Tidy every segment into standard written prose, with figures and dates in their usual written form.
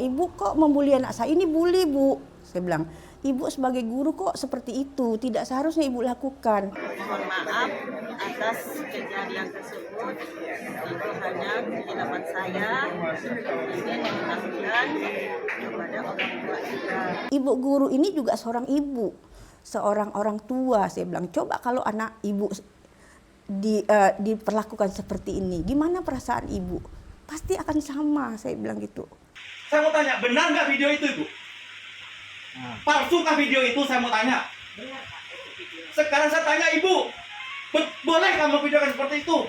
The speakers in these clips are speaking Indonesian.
Ibu kok membuli anak saya? Ini bully, Bu. Saya bilang, ibu sebagai guru kok seperti itu, tidak seharusnya ibu lakukan. Mohon maaf atas kejadian tersebut. Itu hanya kehilafan saya ingin mengatakan kepada orang tua juga. Ibu guru ini juga seorang ibu, seorang orang tua. Saya bilang, coba kalau anak ibu diperlakukan seperti ini, gimana perasaan ibu? Pasti akan sama, saya bilang gitu. Saya mau tanya, benar nggak video itu, Ibu? Palsukah video itu, saya mau tanya? Sekarang saya tanya Ibu, boleh kamu videokan seperti itu?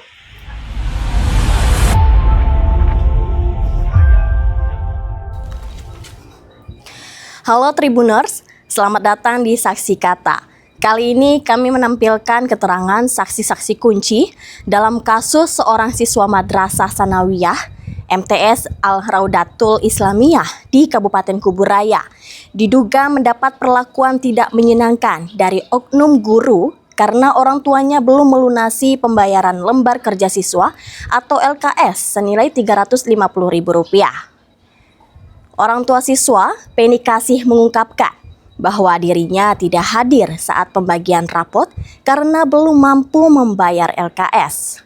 Halo Tribuners, selamat datang di Saksi Kata. Kali ini kami menampilkan keterangan saksi-saksi kunci dalam kasus seorang siswa Madrasah Sanawiyah MTS Al-Raudatul Islamiyah di Kabupaten Kuburaya diduga mendapat perlakuan tidak menyenangkan dari oknum guru karena orang tuanya belum melunasi pembayaran lembar kerja siswa atau LKS senilai Rp350.000. Orang tua siswa, Penny Kasih, mengungkapkan bahwa dirinya tidak hadir saat pembagian rapot karena belum mampu membayar LKS.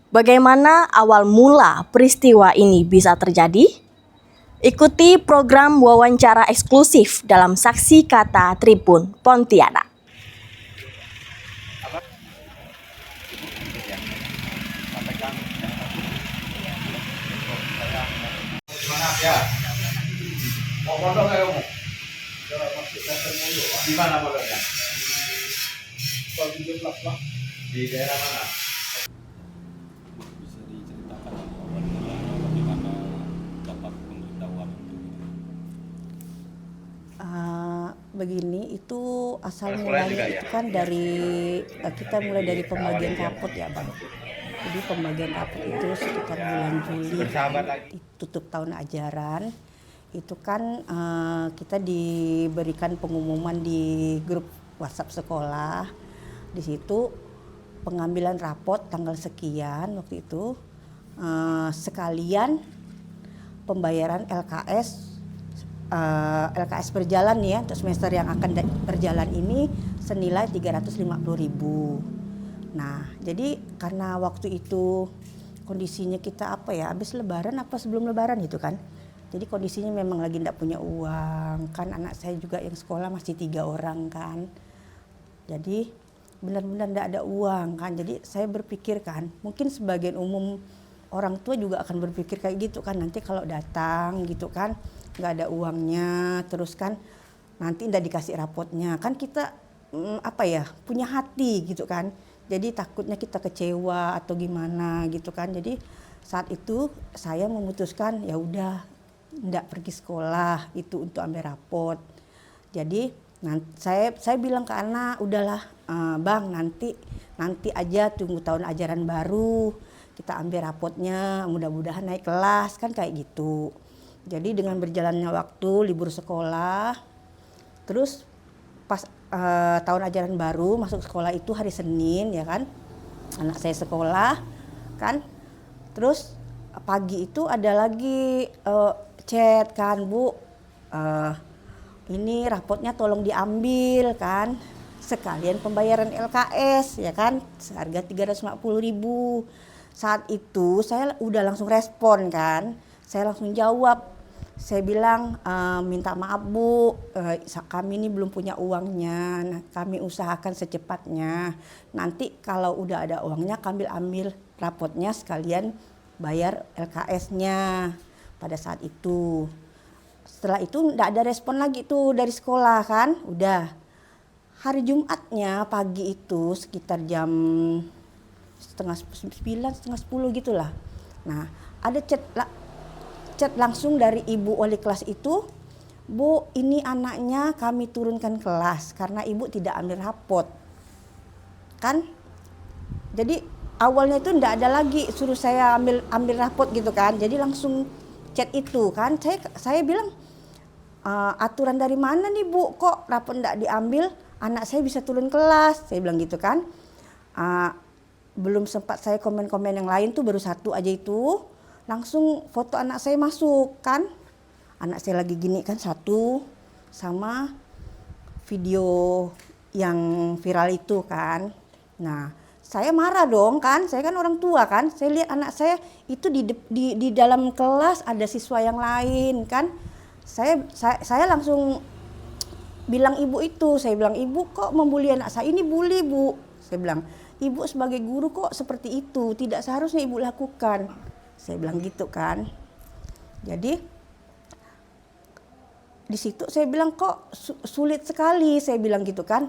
Bagaimana awal mula peristiwa ini bisa terjadi? Ikuti program wawancara eksklusif dalam Saksi Kata Tribun Pontianak. Semangat ya. Mau pondok nggak kamu? Di mana pondoknya? Di daerah mana? Bisa diceritakan awal mula bagaimana dapat pemberitahuan itu? Begini, itu asal Sekolah mulanya juga ya? itu kan dari kita mulai dari pembagian rapot ya Bang. Jadi pembagian rapot itu sekitar bulan Juli Bersahabat kan, lagi. tutup tahun ajaran. Itu kan kita diberikan pengumuman di grup WhatsApp sekolah. Di situ pengambilan rapot tanggal sekian waktu itu, sekalian pembayaran LKS berjalan ya, untuk semester yang akan berjalan ini senilai Rp350.000. Nah, jadi karena waktu itu kondisinya kita habis lebaran apa sebelum lebaran gitu kan. Jadi kondisinya memang lagi tidak punya uang, kan anak saya juga yang sekolah masih 3 orang kan. Jadi benar-benar tidak ada uang kan. Jadi saya berpikir kan, mungkin sebagian umum orang tua juga akan berpikir kayak gitu kan, nanti kalau datang gitu kan nggak ada uangnya, terus kan nanti tidak dikasih rapotnya kan, kita punya hati gitu kan. Jadi takutnya kita kecewa atau gimana gitu kan. Jadi saat itu saya memutuskan ya udah ndak pergi sekolah itu untuk ambil rapot. Jadi saya bilang ke anak, udahlah Bang, nanti aja tunggu tahun ajaran baru kita ambil rapotnya, mudah-mudahan naik kelas kan kayak gitu. Jadi dengan berjalannya waktu libur sekolah, terus pas tahun ajaran baru masuk sekolah itu hari Senin ya kan, anak saya sekolah kan, terus pagi itu ada lagi chat kan, Bu, ini rapotnya tolong diambil kan, sekalian pembayaran LKS ya kan, seharga Rp350.000. Saat itu saya udah langsung respon kan, saya langsung jawab. Saya bilang, minta maaf Bu, kami ini belum punya uangnya, nah, kami usahakan secepatnya. Nanti kalau udah ada uangnya kami ambil rapotnya sekalian bayar LKS-nya pada saat itu. Setelah itu enggak ada respon lagi tuh dari sekolah kan, udah. Hari Jumatnya pagi itu sekitar jam setengah 9, setengah 10 gitulah. Nah, ada chat langsung dari ibu wali kelas itu, Bu, ini anaknya kami turunkan kelas karena ibu tidak ambil rapot. Kan? Jadi awalnya itu enggak ada lagi suruh saya ambil rapot gitu kan. Jadi langsung chat itu kan. Saya bilang, aturan dari mana nih Bu, kok rapot enggak diambil, anak saya bisa turun kelas. Saya bilang gitu kan. Belum sempat saya komen-komen yang lain tuh, baru satu aja itu. Langsung foto anak saya masuk kan. anak saya lagi gini kan satu, sama video yang viral itu kan. Nah, saya marah dong kan, saya kan orang tua kan, saya lihat anak saya itu di dalam kelas ada siswa yang lain kan. Saya langsung bilang ibu itu, saya bilang, ibu kok membuli anak saya, ini bully bu. Saya bilang, ibu sebagai guru kok seperti itu, tidak seharusnya ibu lakukan. Saya bilang gitu kan. Jadi di situ saya bilang kok sulit sekali, saya bilang gitu kan.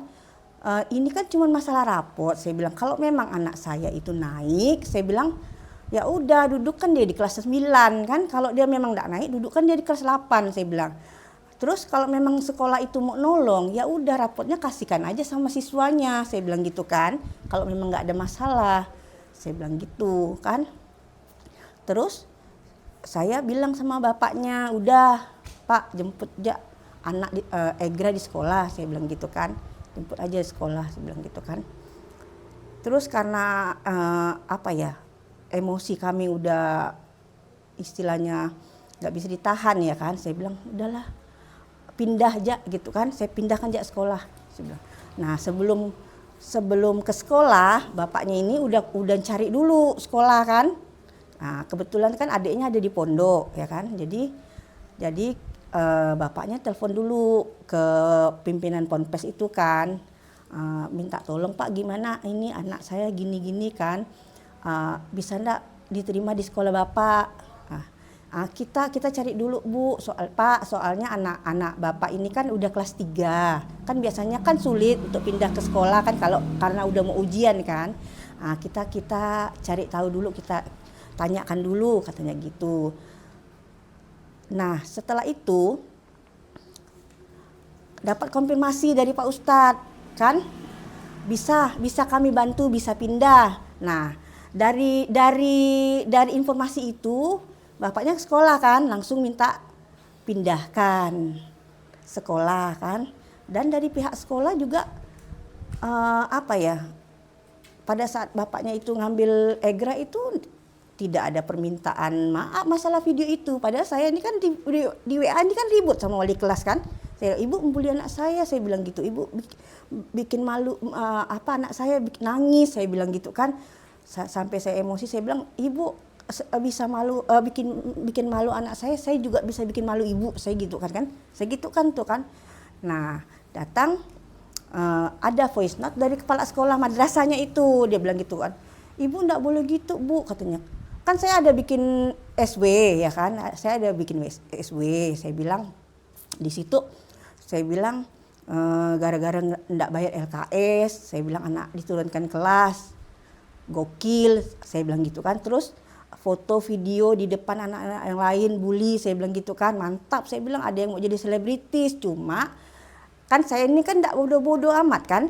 Ini kan cuma masalah rapot, saya bilang kalau memang anak saya itu naik, saya bilang ya udah dudukkan dia di kelas 9 kan, kalau dia memang tidak naik dudukkan dia di kelas 8, saya bilang. Terus kalau memang sekolah itu mau nolong, ya udah rapotnya kasihkan aja sama siswanya, saya bilang gitu kan. Kalau memang nggak ada masalah, saya bilang gitu kan. Terus saya bilang sama bapaknya, udah Pak jemput aja anak Egra di sekolah, saya bilang gitu kan. Jemput aja di sekolah, saya bilang gitu kan. Terus karena emosi kami udah istilahnya nggak bisa ditahan ya kan, saya bilang udahlah pindah aja gitu kan, saya pindahkan aja sekolah, saya bilang. Nah sebelum ke sekolah bapaknya ini udah cari dulu sekolah kan. Nah kebetulan kan adiknya ada di pondok ya kan, jadi bapaknya telepon dulu ke pimpinan ponpes itu kan, minta tolong Pak gimana ini anak saya gini-gini kan, bisa ndak diterima di sekolah Bapak. Kita cari dulu Bu, soalnya anak-anak Bapak ini kan udah kelas 3, kan biasanya kan sulit untuk pindah ke sekolah kan karena udah mau ujian kan. Kita cari tahu dulu, kita tanyakan dulu katanya gitu. Nah setelah itu dapat konfirmasi dari Pak Ustadz kan, bisa kami bantu, bisa pindah. Nah dari informasi itu bapaknya ke sekolah kan, langsung minta pindahkan sekolah kan. Dan dari pihak sekolah juga pada saat bapaknya itu ngambil Egra itu tidak ada permintaan maaf masalah video itu. Padahal saya ini kan di WA ini kan ribut sama wali kelas kan. Saya, ibu membuli anak saya bilang gitu. Ibu bikin malu anak saya nangis, saya bilang gitu kan. Sampai saya emosi, saya bilang ibu bisa malu bikin malu anak saya juga bisa bikin malu ibu, saya gitu kan. Saya gitu kan tuh kan. Nah, datang ada voice note dari kepala sekolah madrasahnya itu, dia bilang gitu kan. Ibu enggak boleh gitu, Bu, katanya. Kan saya ada bikin SW ya kan, saya ada bikin SW, saya bilang di situ, saya bilang gara-gara enggak bayar LKS, saya bilang anak diturunkan kelas, gokil, saya bilang gitu kan. Terus foto video di depan anak-anak yang lain bully, saya bilang gitu kan, mantap, saya bilang ada yang mau jadi selebritis, cuma kan saya ini kan enggak bodoh-bodoh amat kan.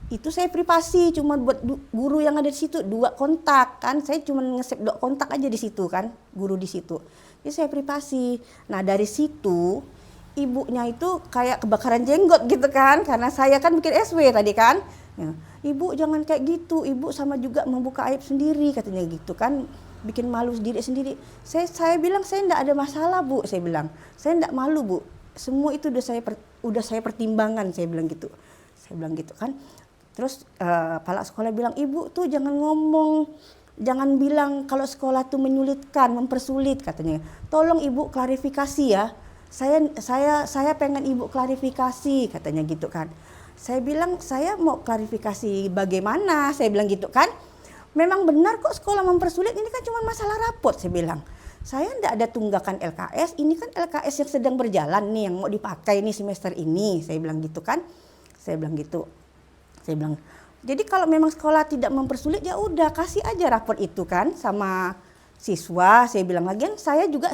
Itu saya privasi, cuma buat guru yang ada di situ 2 kontak kan, saya cuma nge-save 2 kontak aja di situ kan, guru di situ. Jadi saya privasi. Nah dari situ ibunya itu kayak kebakaran jenggot gitu kan, karena saya kan bikin SW tadi kan. Ya, ibu jangan kayak gitu, ibu sama juga membuka aib sendiri katanya gitu kan, bikin malu diri sendiri. Saya bilang saya enggak ada masalah Bu, saya bilang saya enggak malu Bu, semua itu udah saya pertimbangkan, saya bilang gitu. Saya bilang gitu kan. Terus kepala sekolah bilang, ibu tuh jangan ngomong, jangan bilang kalau sekolah tuh menyulitkan, mempersulit katanya. Tolong ibu klarifikasi ya. Saya pengen ibu klarifikasi katanya gitu kan. Saya bilang saya mau klarifikasi bagaimana, saya bilang gitu kan. Memang benar kok sekolah mempersulit, ini kan cuma masalah rapot, saya bilang. Saya enggak ada tunggakan LKS, ini kan LKS yang sedang berjalan nih, yang mau dipakai nih semester ini, saya bilang gitu kan. Saya bilang gitu. Saya bilang, jadi kalau memang sekolah tidak mempersulit ya udah kasih aja raport itu kan sama siswa. Saya bilang lagian saya juga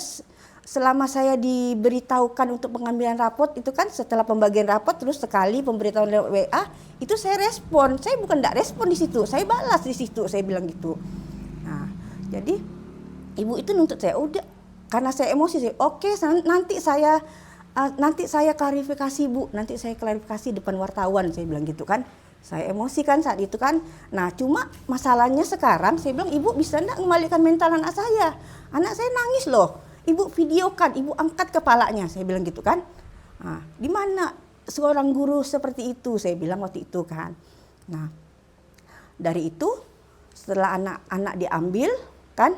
selama saya diberitahukan untuk pengambilan raport itu kan setelah pembagian raport terus sekali pemberitahuan lewat WA itu saya respon. Saya bukan enggak respon di situ, saya balas di situ, saya bilang gitu. Nah, jadi ibu itu nuntut saya udah karena saya emosi saya oke, nanti saya klarifikasi Bu, nanti saya klarifikasi depan wartawan, saya bilang gitu kan. Saya emosi kan saat itu kan. Nah cuma masalahnya sekarang saya bilang ibu bisa enggak mengembalikan mental anak saya nangis loh. ibu videokan, ibu angkat kepalanya, saya bilang gitu kan. Nah, di mana seorang guru seperti itu, saya bilang waktu itu kan. Nah, dari itu setelah anak-anak diambil kan,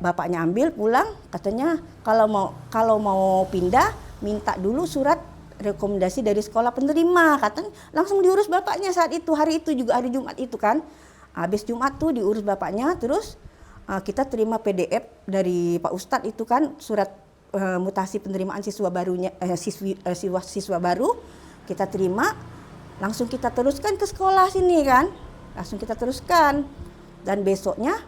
bapaknya ambil pulang, katanya kalau mau pindah minta dulu surat rekomendasi dari sekolah penerima, katanya langsung diurus bapaknya saat itu, hari itu juga hari Jumat itu kan. Habis Jumat tuh diurus bapaknya, terus kita terima PDF dari Pak Ustadz itu kan, surat mutasi penerimaan siswa barunya, siswa baru kita terima, langsung kita teruskan ke sekolah sini kan, langsung kita teruskan. Dan besoknya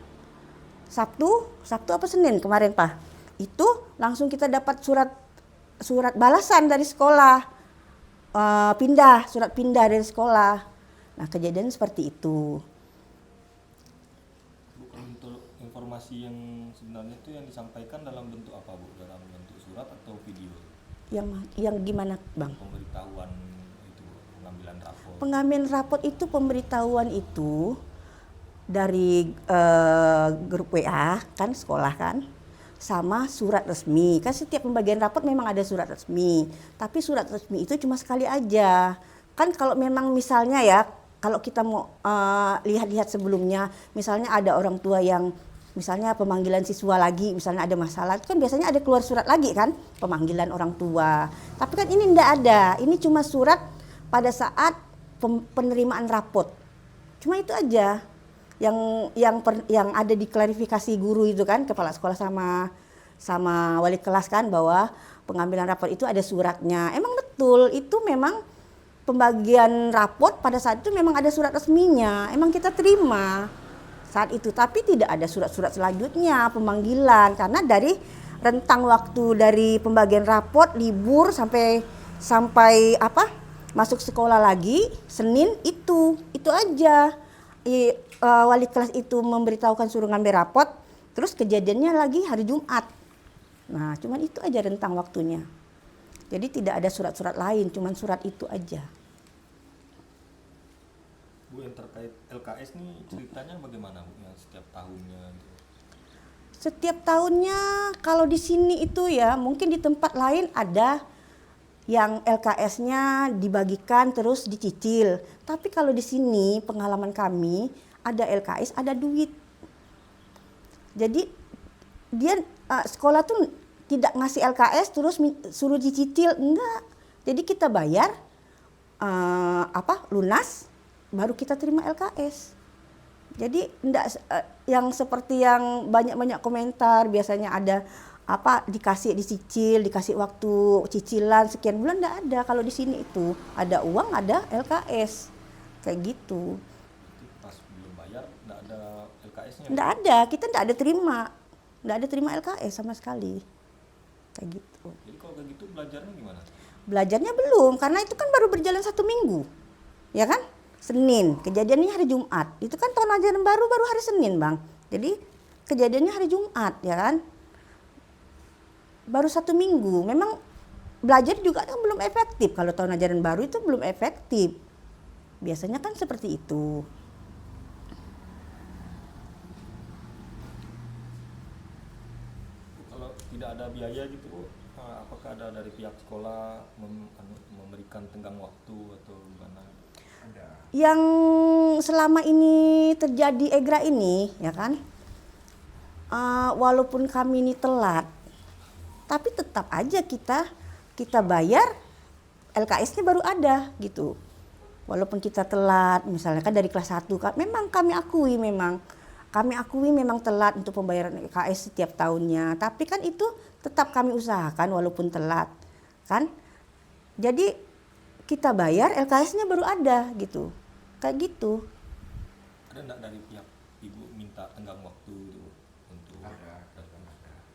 Sabtu apa Senin kemarin Pak, itu langsung kita dapat surat balasan dari sekolah, surat pindah dari sekolah. Nah, kejadian seperti itu. Bu, untuk informasi yang sebenarnya itu yang disampaikan dalam bentuk apa Bu? Dalam bentuk surat atau video? Yang gimana Bang? Pemberitahuan itu, pengambilan rapor. Pengambilan rapor itu, pemberitahuan itu dari grup WA kan, sekolah kan, sama surat resmi. Kan setiap pembagian rapor memang ada surat resmi, tapi surat resmi itu cuma sekali aja. Kan kalau memang misalnya ya, kalau kita mau lihat-lihat sebelumnya, misalnya ada orang tua yang misalnya pemanggilan siswa lagi, misalnya ada masalah, itu kan biasanya ada keluar surat lagi kan, pemanggilan orang tua. Tapi kan ini enggak ada, ini cuma surat pada saat penerimaan rapot. Cuma itu aja yang ada di klarifikasi guru itu kan, kepala sekolah sama wali kelas kan, bahwa pengambilan rapor itu ada suratnya. Emang betul itu memang pembagian rapot pada saat itu memang ada surat resminya, emang kita terima saat itu, tapi tidak ada surat-surat selanjutnya pemanggilan, karena dari rentang waktu dari pembagian rapot, libur sampai masuk sekolah lagi Senin itu aja. Wali kelas itu memberitahukan suruh ngambil rapot, terus kejadiannya lagi hari Jumat. Nah, cuman itu aja rentang waktunya. Jadi tidak ada surat-surat lain, cuman surat itu aja. Bu, yang terkait LKS nih ceritanya bagaimana Bu, yang setiap tahunnya gitu? Setiap tahunnya kalau di sini itu ya, mungkin di tempat lain ada yang LKS-nya dibagikan terus dicicil. Tapi kalau di sini pengalaman kami, ada LKS, ada duit. Jadi dia sekolah tuh tidak ngasih LKS terus suruh dicicil, enggak. Jadi kita bayar lunas, baru kita terima LKS. Jadi enggak yang seperti yang banyak komentar biasanya ada dikasih dicicil, dikasih waktu cicilan sekian bulan, enggak ada. Kalau di sini itu ada uang, ada LKS. Kayak gitu. Pas belum bayar enggak ada LKS-nya? Enggak ada, kita enggak ada terima. Enggak ada terima LKS sama sekali. Kayak gitu. Jadi kalau kayak gitu belajarnya gimana? Belajarnya belum, karena itu kan baru berjalan 1 minggu. Ya kan? Senin, kejadiannya hari Jumat. Itu kan tahun ajaran baru hari Senin, Bang. Jadi kejadiannya hari Jumat, ya kan? Baru 1 minggu. Memang belajar juga kan belum efektif. Kalau tahun ajaran baru itu belum efektif. Biasanya kan seperti itu. Kalau tidak ada biaya gitu Bu, apakah ada dari pihak sekolah memberikan tenggang waktu atau gimana? Yang selama ini terjadi EGRA ini, ya kan, walaupun kami ini telat, tapi tetap aja kita bayar, LKS-nya baru ada gitu. Walaupun kita telat, misalnya kan dari kelas 1 kan, memang kami akui memang telat untuk pembayaran LKS setiap tahunnya, tapi kan itu tetap kami usahakan walaupun telat kan. Jadi kita bayar, LKS-nya baru ada gitu. Kayak gitu. Ada enggak dari pihak Ibu minta tenggang waktu itu untuk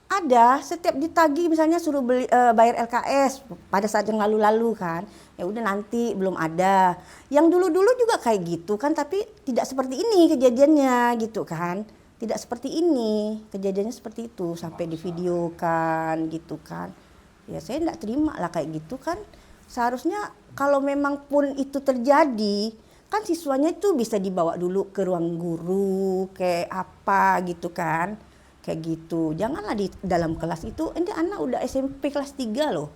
Ada, setiap ditagih misalnya suruh bayar LKS pada saat yang lalu-lalu kan. Ya udah nanti belum ada. Yang dulu-dulu juga kayak gitu kan, tapi tidak seperti ini kejadiannya gitu kan. Tidak seperti ini, kejadiannya seperti itu sampai divideokan gitu kan. Ya saya enggak terima lah kayak gitu kan. Seharusnya kalau memang pun itu terjadi, kan siswanya itu bisa dibawa dulu ke ruang guru, kayak apa gitu kan. kayak gitu. Janganlah di dalam kelas itu, ini anak udah SMP kelas 3 loh,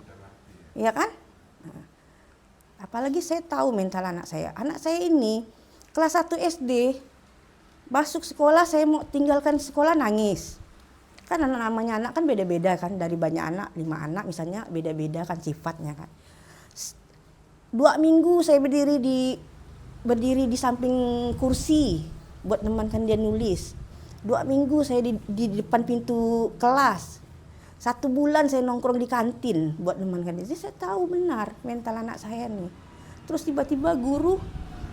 ya kan? Nah, apalagi saya tahu mental anak saya. Anak saya ini kelas 1 SD, masuk sekolah saya mau tinggalkan sekolah nangis. Kan namanya anak kan beda-beda kan, dari banyak anak, 5 anak misalnya beda-beda kan sifatnya kan. 2 minggu saya berdiri di samping kursi buat nemankan dia nulis. 2 minggu saya di depan pintu kelas. 1 bulan saya nongkrong di kantin buat nemankan dia. Jadi saya tahu benar mental anak saya nih. Terus tiba-tiba guru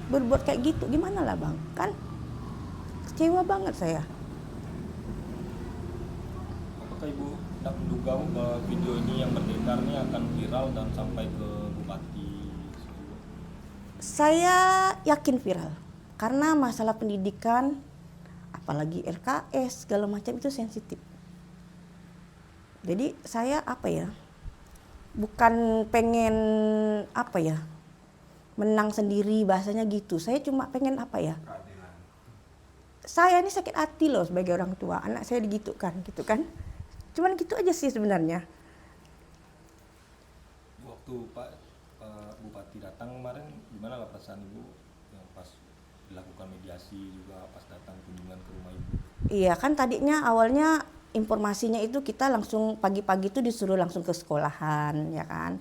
berbuat kayak gitu, gimana lah Bang? Kan kecewa banget saya. Apakah Ibu tidak menduga bahwa video ini yang beredar ini akan viral dan sampai ke Bupati? Saya yakin viral. Karena masalah pendidikan, apalagi LKS, segala macam itu sensitif. Jadi saya bukan pengen menang sendiri bahasanya gitu. Saya cuma pengen saya ini sakit hati loh sebagai orang tua, anak saya digitukan gitu kan. Cuman gitu aja sih sebenarnya. Waktu Pak Bupati datang kemarin, gimana lah perasaan Ibu yang pas dilakukan mediasi juga pas datang kunjungan ke rumah Ibu? Iya kan tadinya awalnya informasinya itu kita langsung pagi-pagi itu disuruh langsung ke sekolahan ya kan.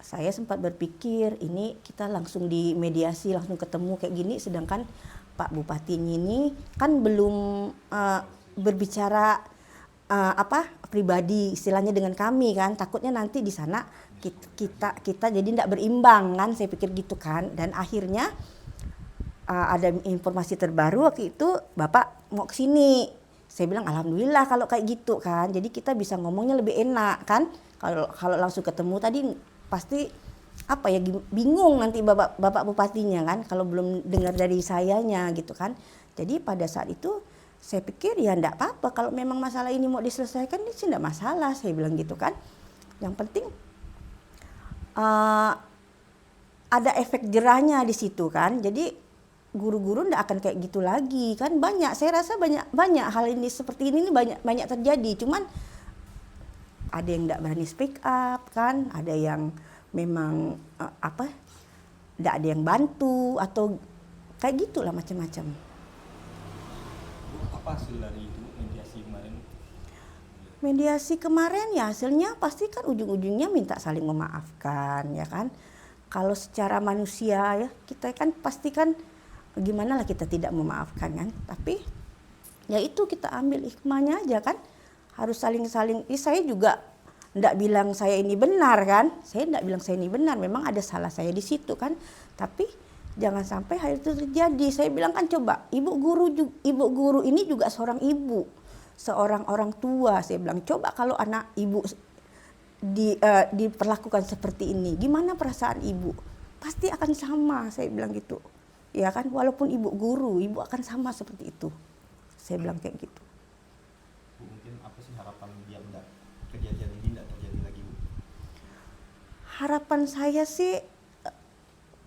Saya sempat berpikir ini kita langsung di mediasi langsung ketemu kayak gini, sedangkan Pak Bupati ini kan belum berbicara pribadi istilahnya dengan kami kan, takutnya nanti di sana kita jadi tidak berimbang kan, saya pikir gitu kan. Dan akhirnya ada informasi terbaru waktu itu Bapak mau ke sini. Saya bilang alhamdulillah kalau kayak gitu kan, jadi kita bisa ngomongnya lebih enak kan. Kalau langsung ketemu tadi pasti bingung nanti bapak bupatinya kan kalau belum dengar dari sayanya gitu kan. Jadi pada saat itu saya pikir ya enggak apa-apa kalau memang masalah ini mau diselesaikan, ini sih enggak masalah, saya bilang gitu kan. Yang penting ada efek jerahnya di situ kan. Jadi guru-guru enggak akan kayak gitu lagi kan. Banyak, saya rasa banyak hal ini seperti ini banyak terjadi. Cuman ada yang enggak berani speak up kan, ada yang memang enggak ada yang bantu atau kayak gitulah macam-macam. Apa hasil dari itu mediasi kemarin? Mediasi kemarin ya hasilnya pasti kan ujung-ujungnya minta saling memaafkan ya kan. Kalau secara manusia ya kita kan pasti kan gimana lah kita tidak memaafkan kan. Tapi ya itu kita ambil hikmahnya aja kan. Harus saling-saling. Saya juga enggak bilang saya ini benar kan. Saya enggak bilang saya ini benar. Memang ada salah saya di situ kan. Tapi jangan sampai hal itu terjadi. Saya bilang kan coba ibu guru ini juga seorang ibu, seorang orang tua. Saya bilang coba kalau anak ibu diperlakukan seperti ini, gimana perasaan ibu? Pasti akan sama. Saya bilang gitu. Ya kan, walaupun ibu guru, ibu akan sama seperti itu. Saya bilang kayak gitu. Mungkin apa sih harapan biar kejadian ini tidak terjadi lagi, Bu? Harapan saya sih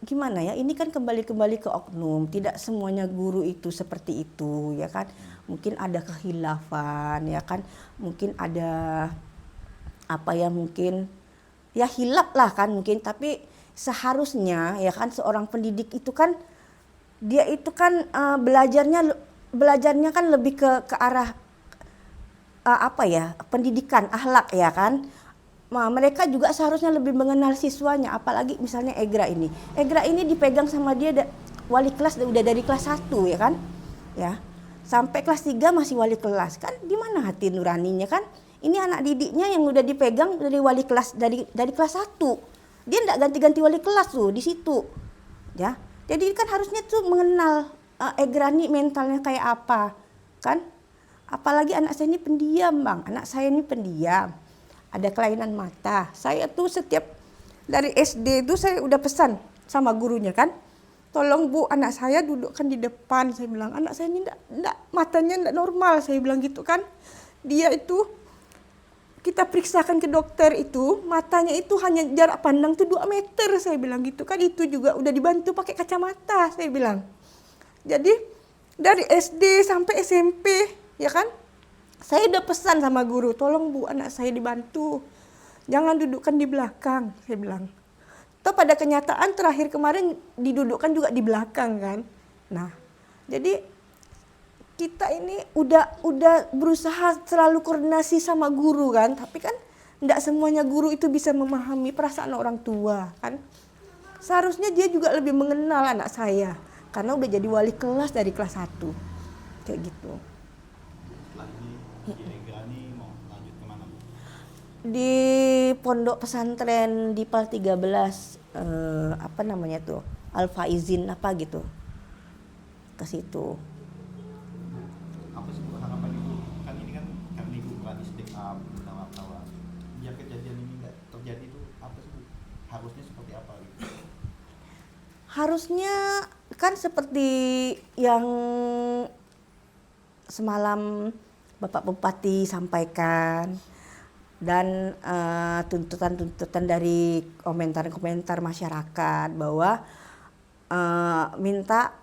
gimana ya, ini kan kembali ke oknum, tidak semuanya guru itu seperti itu ya kan. Mungkin ada kehilafan ya kan, mungkin ada mungkin ya hilaf lah kan mungkin. Tapi seharusnya ya kan seorang pendidik itu kan dia itu kan belajarnya kan lebih ke arah pendidikan akhlak ya kan. Mereka juga seharusnya lebih mengenal siswanya, apalagi misalnya Egra ini. Egra ini dipegang sama dia wali kelas udah dari kelas 1 ya kan. Ya. Sampai kelas 3 masih wali kelas. Kan di mana hati nuraninya kan? Ini anak didiknya yang udah dipegang dari wali kelas dari kelas 1. Dia enggak ganti-ganti wali kelas tuh di situ. Ya. Jadi kan harusnya tuh mengenal Egra ini mentalnya kayak apa, kan? Apalagi anak saya ini pendiam, Bang. Anak saya ini pendiam. Ada kelainan mata. Saya tuh setiap dari SD itu saya udah pesan sama gurunya kan. Tolong Bu, anak saya dudukkan di depan. Saya bilang, anak saya ini enggak matanya enggak normal. Saya bilang gitu kan. Dia itu, kita periksakan ke dokter itu, matanya itu hanya jarak pandang tuh 2 meter. Saya bilang gitu kan. Itu juga udah dibantu pakai kacamata. Saya bilang. Jadi dari SD sampai SMP ya kan. Saya udah pesan sama guru, tolong Bu anak saya dibantu, jangan dudukkan di belakang, saya bilang. Toh pada kenyataan terakhir kemarin didudukkan juga di belakang kan. Nah, jadi kita ini udah berusaha selalu koordinasi sama guru kan, tapi kan enggak semuanya guru itu bisa memahami perasaan orang tua kan. Seharusnya dia juga lebih mengenal anak saya karena udah jadi wali kelas dari kelas 1. Kayak gitu. Lagi Ega nih mau lanjut kemana Bu? Di pondok pesantren di PAL 13 apa namanya tuh? Al-Faizin apa gitu. Ke situ. Apa sih Bu harapan Ibu? Kan ini kan karena Ibu berani speak up tentang wartawan. Biar kejadian ini nggak terjadi tuh apa sih Bu? Harusnya seperti apa gitu? Harusnya kan seperti yang semalam Bapak Bupati sampaikan dan tuntutan-tuntutan dari komentar-komentar masyarakat bahwa minta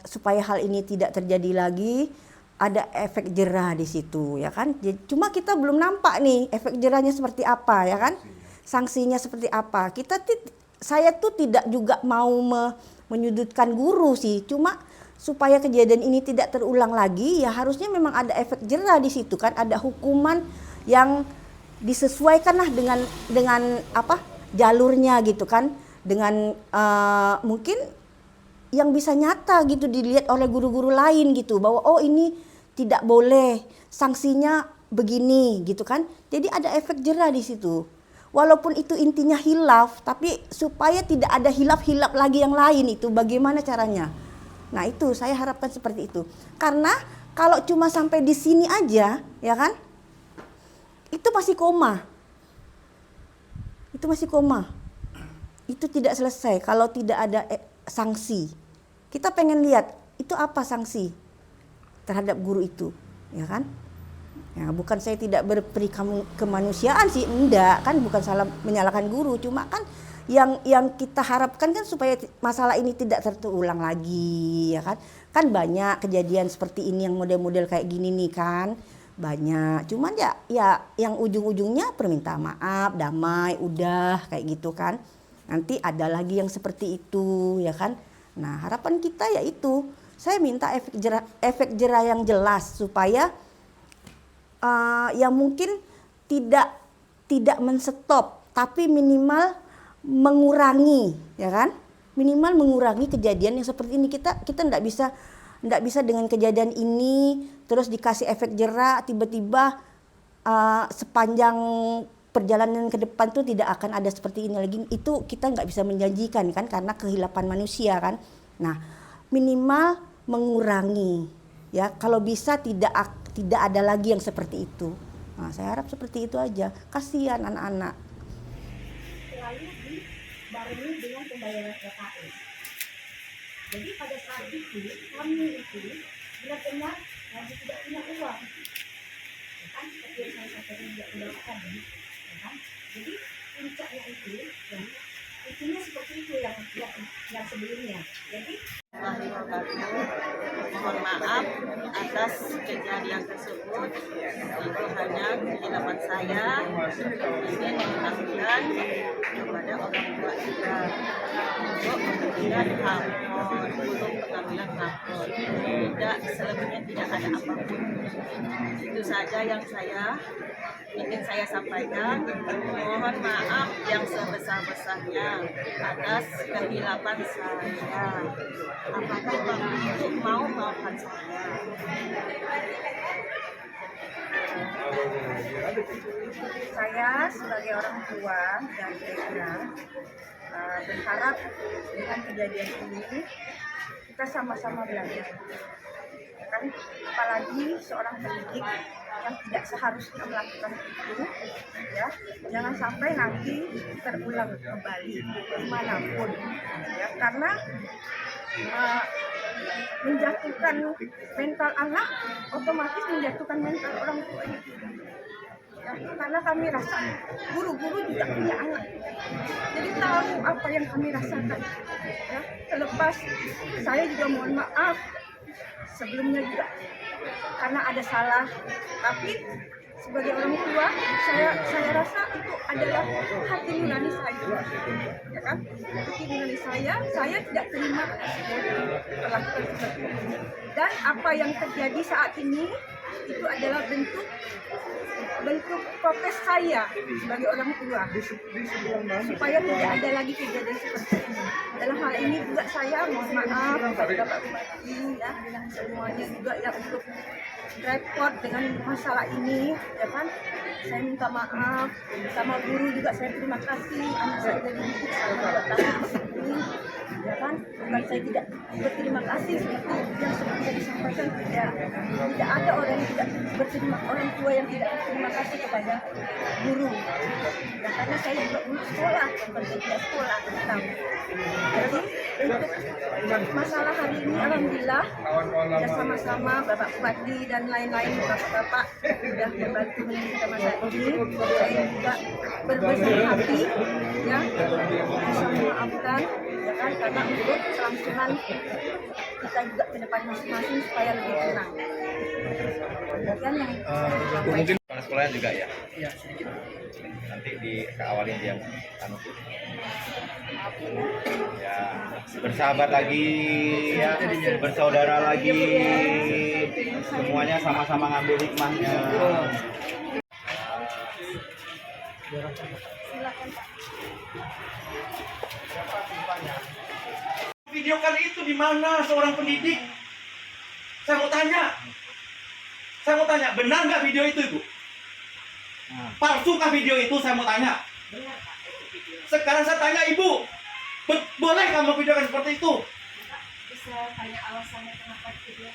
supaya hal ini tidak terjadi lagi, ada efek jerah di situ ya kan. Cuma kita belum nampak nih efek jerahnya seperti apa ya kan, sanksinya seperti apa. Saya tuh tidak juga mau menyudutkan guru sih, cuma supaya kejadian ini tidak terulang lagi ya harusnya memang ada efek jerah di situ kan, ada hukuman yang disesuaikan lah dengan apa jalurnya gitu kan, dengan mungkin yang bisa nyata gitu dilihat oleh guru-guru lain gitu bahwa oh ini tidak boleh, sanksinya begini gitu kan. Jadi ada efek jerah di situ. Walaupun itu intinya hilaf, tapi supaya tidak ada hilaf-hilaf lagi yang lain itu bagaimana caranya? Nah itu saya harapkan seperti itu. Karena kalau cuma sampai di sini aja, ya kan? Itu masih koma. Itu masih koma. Itu tidak selesai kalau tidak ada sanksi. Kita pengen lihat itu apa sanksi terhadap guru itu, ya kan? Ya, bukan saya tidak berperi kemanusiaan sih, enggak kan, bukan salah menyalahkan guru, cuma kan yang kita harapkan kan supaya masalah ini tidak terulang lagi, ya kan? Kan banyak kejadian seperti ini yang model-model kayak gini nih kan, banyak. Cuman ya yang ujung-ujungnya permintaan maaf, damai, udah kayak gitu kan. Nanti ada lagi yang seperti itu, ya kan? Nah harapan kita ya itu, saya minta efek jerah yang jelas supaya yang mungkin tidak menstop, tapi minimal mengurangi, ya kan? Minimal mengurangi kejadian yang seperti ini. Kita enggak bisa dengan kejadian ini terus dikasih efek jerah tiba-tiba sepanjang perjalanan ke depan tuh tidak akan ada seperti ini lagi. Itu kita enggak bisa menjanjikan kan karena kehilapan manusia kan. Nah, minimal mengurangi, ya. Kalau bisa tidak ada lagi yang seperti itu. Nah, saya harap seperti itu aja. Kasihan anak-anak. Selalu dibarengi dengan pembayaran SKS. Jadi pada saat itu kami itu benar-benar masih tidak punya uang, ya kan? Seperti yang saya sampaikan tidak punya tadi, ya kan? Jadi puncaknya itu, ya, itunya seperti itu yang sebelumnya. Jadi mohon maaf atas kejadian tersebut. Itu hanya kehilapan saya ingin mengatakan kepada orang tua kita untuk mengambil hak, untuk pengambilan hak. Tidak, selebihnya tidak ada apapun. Itu saja yang ingin saya sampaikan. Mohon maaf yang sebesar-besarnya atas kehilapan saya. Apakah Bapak Ibu mau maafkan saya? saya sebagai orang tua dan Ega berharap dengan kejadian ini kita sama-sama belajar, ya kan? Apalagi seorang pendidik yang tidak seharusnya melakukan itu, ya, jangan sampai nanti terulang kembali dimanapun, ya, karena menjatuhkan mental anak otomatis menjatuhkan mental orang tua itu. Ya, karena kami rasa guru-guru juga punya anak, jadi tahu apa yang kami rasakan. Ya, terlepas saya juga mohon maaf sebelumnya juga karena ada salah, tapi sebagai orang tua saya rasa itu adalah hati nurani saya, ya kan? Hati nurani saya tidak terima perlakuan seperti ini. Dan apa yang terjadi saat ini itu adalah bentuk protes saya sebagai orang tua supaya tidak ada lagi kejadian seperti ini. Dalam hal ini juga saya mohon maaf kepada Bapak Bupati ya, semuanya juga ya untuk repot dengan masalah ini, ya kan? Saya minta maaf sama guru juga, saya terima kasih anak saya dari ibu selama 2 tahun di sini, ya kan? Bukan saya tidak berterima kasih seperti yang disampaikan, tidak ada orang tua yang tidak berterima kasih kepada guru. Ya, karena saya juga dulu sekolah, bukan saya tidak sekolah, tahu. Jadi untuk masalah hari ini alhamdulillah ya sama-sama Bapak Bupati dan lain-lain bapak-bapak sudah membantu menyelesaikan masalah ini. Saya juga berbesar hati ya bisa memaafkan ya kan, karena untuk kelangsungan kita juga ke depan masing-masing supaya lebih tenang. Kemudian yang Mungkin kepala sekolahnya juga ya? Iya, sedikit. Nanti keawalin dia anu. Ya, bersahabat lagi ya, bersaudara lagi. Semuanya sama-sama ngambil hikmahnya. Video kali itu di mana seorang pendidik? Saya mau tanya, benar nggak video itu, Ibu? Palsukah video itu? Saya mau tanya. Sekarang saya tanya Ibu, boleh kamu videokan seperti itu? bisa tanya alasannya kenapa video?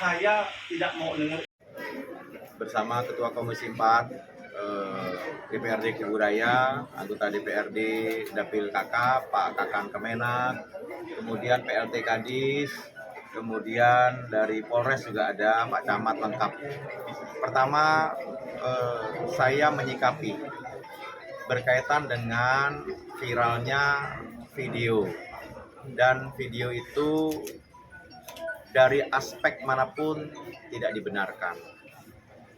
Saya tidak mau dengar. Bersama Ketua Komisi 4 DPRD Kiburaya, anggota DPRD Dapil KK, Pak Kakan Kemenak, kemudian PLT Kadis, kemudian dari Polres juga ada Pak Camat lengkap. Pertama, saya menyikapi berkaitan dengan viralnya video, dan video itu dari aspek manapun tidak dibenarkan.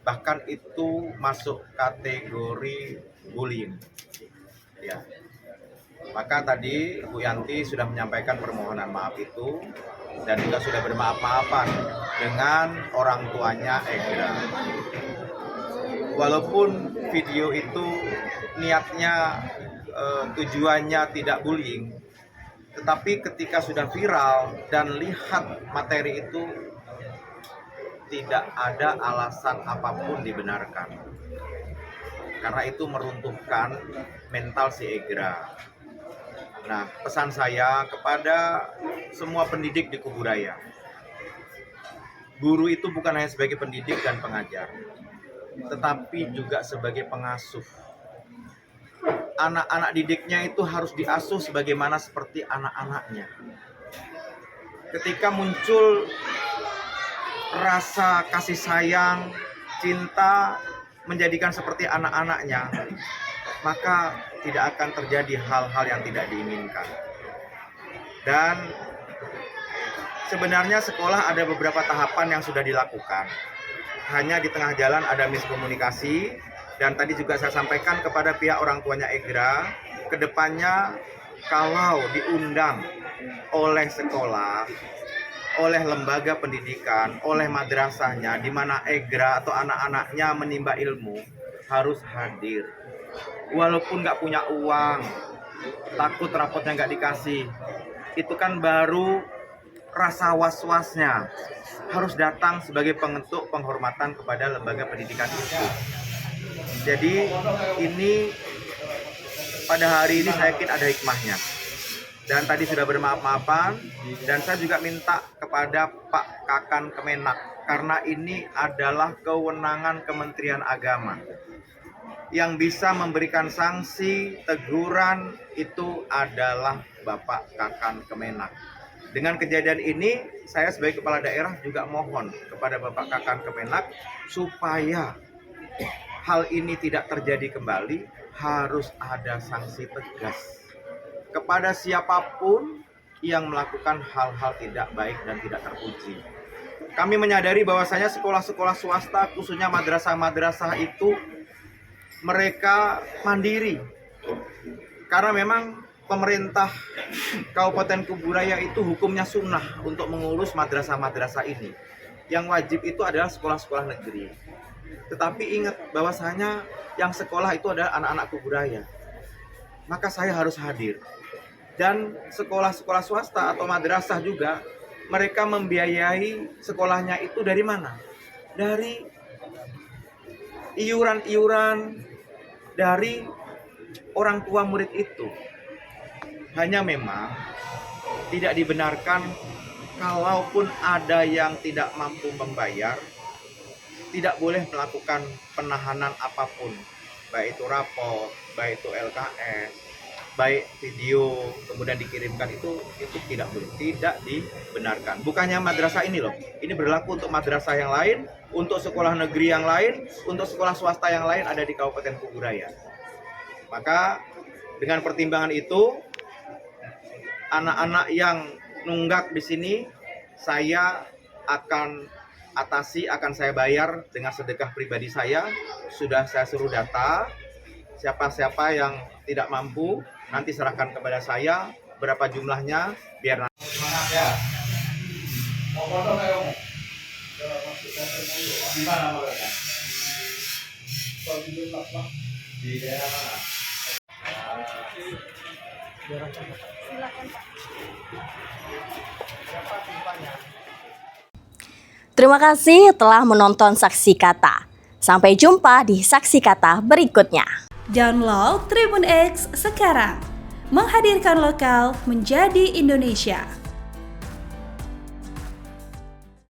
Bahkan itu masuk kategori bullying. Ya. Maka tadi Bu Yanti sudah menyampaikan permohonan maaf itu dan juga sudah bermaaf-maafan dengan orang tuanya Egra. Walaupun video itu niatnya tujuannya tidak bullying, tetapi ketika sudah viral dan lihat materi itu, tidak ada alasan apapun dibenarkan. Karena itu meruntuhkan mental si Egra. Nah, pesan saya kepada semua pendidik di Kuburaya. Guru itu bukan hanya sebagai pendidik dan pengajar, tetapi juga sebagai pengasuh. Anak-anak didiknya itu harus diasuh sebagaimana seperti anak-anaknya. Ketika muncul rasa kasih sayang, cinta, menjadikan seperti anak-anaknya, maka tidak akan terjadi hal-hal yang tidak diinginkan. Dan sebenarnya sekolah ada beberapa tahapan yang sudah dilakukan. Hanya di tengah jalan ada miskomunikasi, dan tadi juga saya sampaikan kepada pihak orang tuanya Egra, kedepannya kalau diundang oleh sekolah, oleh lembaga pendidikan, oleh madrasahnya, di mana Egra atau anak-anaknya menimba ilmu, harus hadir. Walaupun nggak punya uang, takut rapotnya nggak dikasih, itu kan baru rasa was-wasnya. Harus datang sebagai bentuk penghormatan kepada lembaga pendidikan itu. Jadi ini pada hari ini saya yakin ada hikmahnya. Dan tadi sudah bermaaf-maafan, dan saya juga minta kepada Pak Kakan Kemenak, karena ini adalah kewenangan Kementerian Agama. Yang bisa memberikan sanksi, teguran, itu adalah Bapak Kakan Kemenak. Dengan kejadian ini, saya sebagai kepala daerah juga mohon kepada Bapak Kakan Kemenak, supaya hal ini tidak terjadi kembali, harus ada sanksi tegas kepada siapapun yang melakukan hal-hal tidak baik dan tidak terpuji. kami menyadari bahwasanya sekolah-sekolah swasta, khususnya madrasah-madrasah itu mereka mandiri. Karena memang pemerintah Kabupaten Kuburaya itu hukumnya sunnah untuk mengurus madrasah-madrasah ini. Yang wajib itu adalah sekolah-sekolah negeri. Tetapi ingat bahwasanya yang sekolah itu adalah anak-anak Kuburaya. Maka saya harus hadir. Dan sekolah-sekolah swasta atau madrasah juga, mereka membiayai sekolahnya itu dari mana? Dari iuran-iuran dari orang tua murid itu. Hanya memang tidak dibenarkan kalaupun ada yang tidak mampu membayar, tidak boleh melakukan penahanan apapun, baik itu rapor, baik itu LKS, baik video kemudian dikirimkan, itu tidak boleh, tidak dibenarkan. Bukannya madrasah ini loh, ini berlaku untuk madrasah yang lain, untuk sekolah negeri yang lain, untuk sekolah swasta yang lain ada di Kabupaten Kuburaya. Maka dengan pertimbangan itu, anak-anak yang nunggak di sini saya akan atasi, akan saya bayar dengan sedekah pribadi saya. Sudah saya suruh data siapa-siapa yang tidak mampu, nanti serahkan kepada saya berapa jumlahnya biar nanti. Semangat ya. Mau potong ayo. Di mana mereka? Di daerah mana? Terima kasih telah menonton Saksi Kata. Sampai jumpa di Saksi Kata berikutnya. Download Tribun X sekarang. Menghadirkan lokal menjadi Indonesia.